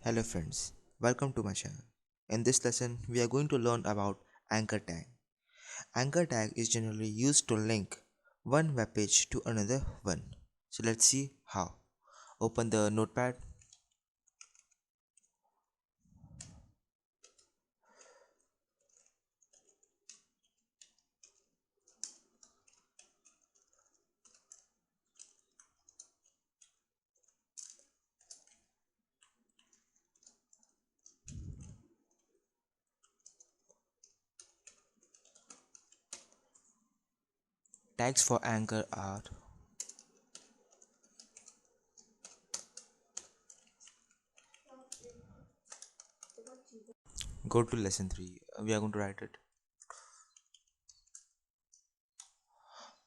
Hello friends, welcome to my channel. In this lesson, we are going to learn about anchor tag. Anchor tag is generally used to link one web page to another one. So let's see how. Open the notepad. Tags for anchor are go to lesson 3. We are going to write it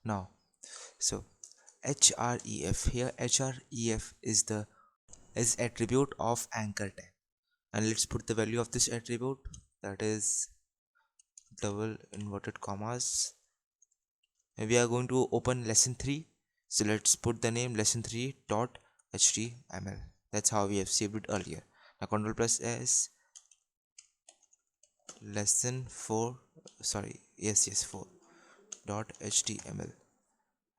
now. So href here href is attribute of anchor tag, and let's put the value of this attribute, that is double inverted commas. And we are going to open lesson 3, so let's put the name lesson3.html. That's how we have saved it earlier. Now control plus s, lesson 4, sorry, yes 4 dot html,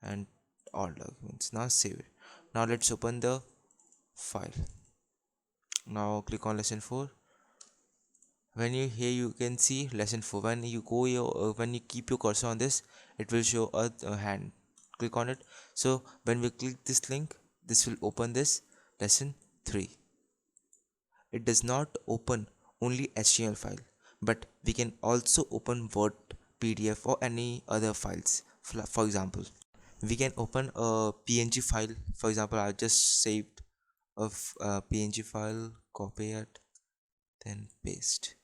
and all documents. Now save it. Now let's open the file. Now click on lesson 4. When you here you can see lesson 4. When you go here, when you keep your cursor on this, it will show a hand. Click on it. So when we click this link, this will open this lesson 3. It does not open only HTML file, but we can also open Word, PDF or any other files. For example, we can open a PNG file. For example, I just saved a PNG file, copy it, then paste.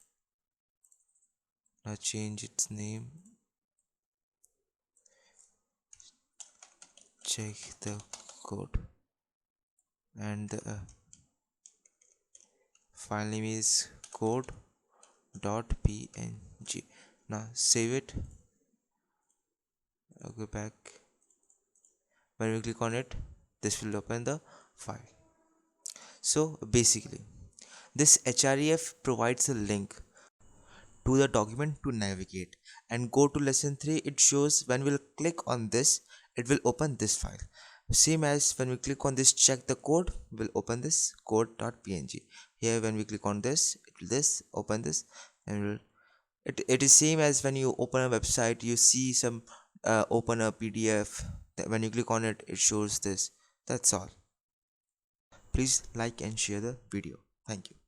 Now change its name, check the code, and the file name is code.png. Now save it. I'll go back. When we click on it, this will open the file. So basically, this href provides a link to the document to navigate, and go to lesson 3. It shows when we'll click on this, it will open this file. Same as when we click on this, check the code, will open this code.png. Here when we click on this, it will this open this, and it is same as when you open a website, you see some open a PDF, when you click on it, it shows this. That's all. Please like and share the video. Thank you.